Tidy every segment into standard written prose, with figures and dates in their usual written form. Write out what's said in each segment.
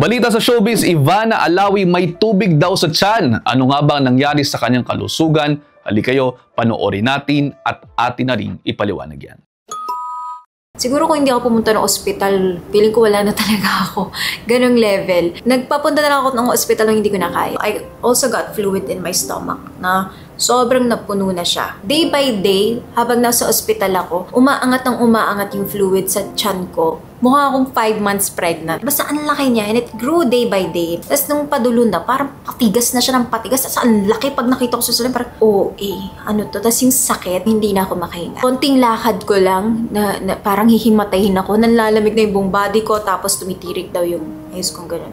Balita sa showbiz, Ivana Alawi may tubig daw sa tiyan. Ano nga ba ang nangyari sa kanyang kalusugan? Halika kayo, panoorin natin at atin na rin ipaliwanag yan. Siguro kung hindi ako pumunta ng ospital, feeling ko wala na talaga ako. Ganong level. Nagpapunta na lang ako ng ospital nung hindi ko na kaya. I also got fluid in my stomach na sobrang napuno na siya. Day by day, habang nasa ospital ako, umaangat yung fluid sa tiyan ko. Mukha akong 5 months pregnant. Basta ang laki niya and it grew day by day. Tapos nung padulo na, parang patigas na siya ng patigas. Tapos ang laki pag nakita ko sa salamin, parang, ano to? Tapos yung sakit, hindi na ako makahinga. Konting lakad ko lang, na parang hihimatayin ako. Nanlalamig na yung buong body ko, tapos tumitirik daw yung ayos kong ganun.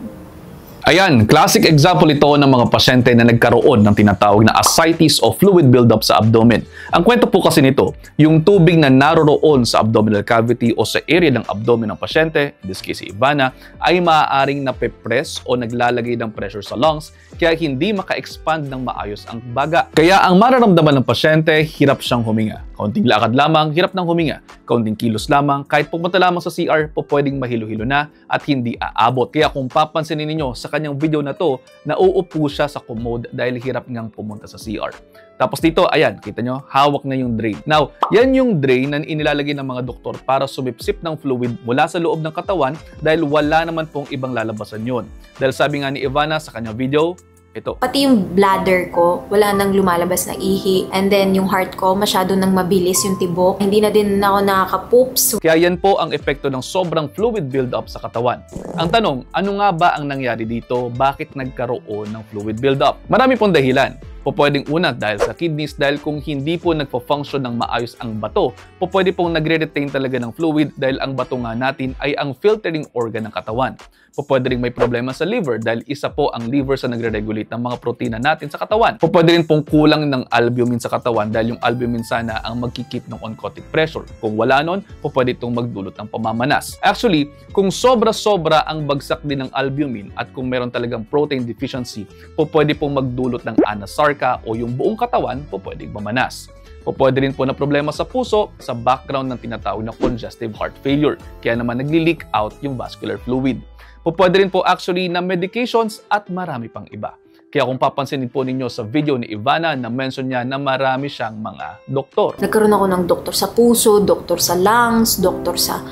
Ayan, classic example ito ng mga pasyente na nagkaroon ng tinatawag na ascites o fluid buildup sa abdomen. Ang kwento po kasi nito, yung tubig na naroroon sa abdominal cavity o sa area ng abdomen ng pasyente, in this case si Ivana, ay maaaring napepress o naglalagay ng pressure sa lungs kaya hindi maka-expand ng maayos ang baga. Kaya ang mararamdaman ng pasyente, hirap siyang huminga. Kaunting lakad lamang, hirap nang huminga. Kaunting kilos lamang, kahit pumunta lamang sa CR, pwedeng mahilo-hilo na at hindi aabot. Kaya kung papansinin ninyo sa kanyang video na to, nauupo siya sa commode dahil hirap niyang pumunta sa CR. Tapos dito, ayan, kita nyo, hawak na yung drain. Now, yan yung drain na inilalagay ng mga doktor para sumipsip ng fluid mula sa loob ng katawan dahil wala naman pong ibang lalabasan yun. Dahil sabi nga ni Ivana sa kanyang video, ito. Pati yung bladder ko, wala nang lumalabas na ihi. And then yung heart ko, masyado nang mabilis yung tibok. Hindi na din ako nakaka-poops. Kaya yan po ang epekto ng sobrang fluid buildup sa katawan. Ang tanong, ano nga ba ang nangyari dito? Bakit nagkaroon ng fluid buildup? Marami pong dahilan. Pwedeng una dahil sa kidneys, dahil kung hindi po nagpo-function ng maayos ang bato, pwede pong nagre-retain talaga ng fluid dahil ang bato nga natin ay ang filtering organ ng katawan. Pwede rin may problema sa liver dahil isa po ang liver sa nagre-regulate ng mga protina natin sa katawan. Pwede rin pong kulang ng albumin sa katawan dahil yung albumin sana ang magkikip ng oncotic pressure. Kung wala nun, pwede itong magdulot ng pamamanas. Actually, kung sobra-sobra ang bagsak din ng albumin at kung meron talagang protein deficiency, pwede pong magdulot ng anasarca o yung buong katawan pwedeng mamanas. Pwede rin po na problema sa puso sa background ng tinatawag na congestive heart failure. Kaya naman nagli-leak out yung vascular fluid. Pwede rin po actually na medications at marami pang iba. Kaya kung papansinin po ninyo sa video ni Ivana na mention niya na marami siyang mga doktor. Nagkaroon ako ng doktor sa puso, doktor sa lungs, doktor sa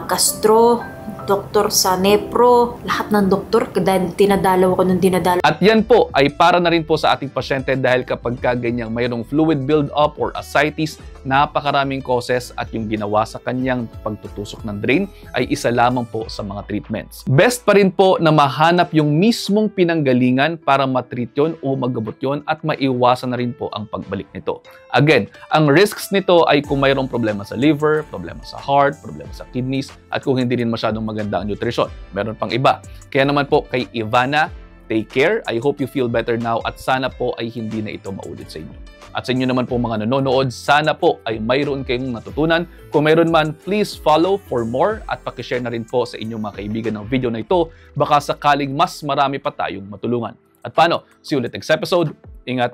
gastro, doktor sa nepro, lahat ng doktor, dahil dinadalaw ako ng dinadalaw. At yan po ay para na rin po sa ating pasyente dahil kapag ganyang mayroong fluid build-up or ascites, napakaraming causes at yung ginawa sa kanyang pagtutusok ng drain ay isa lamang po sa mga treatments. Best pa rin po na mahanap yung mismong pinanggalingan para matreat yun o magabot yun at maiwasan na rin po ang pagbalik nito. Again, ang risks nito ay kung mayroong problema sa liver, problema sa heart, problema sa kidneys, at kung hindi rin masyadong maganda ang nutrisyon. Meron pang iba. Kaya naman po kay Ivana, take care. I hope you feel better now at sana po ay hindi na ito maulit sa inyo. At sa inyo naman po mga nanonood, sana po ay mayroon kayong natutunan. Kung mayroon man, please follow for more at pakishare na rin po sa inyong mga kaibigan ng video na ito. Baka sakaling mas marami pa tayong matulungan. At paano? See you ulit next episode. Ingat!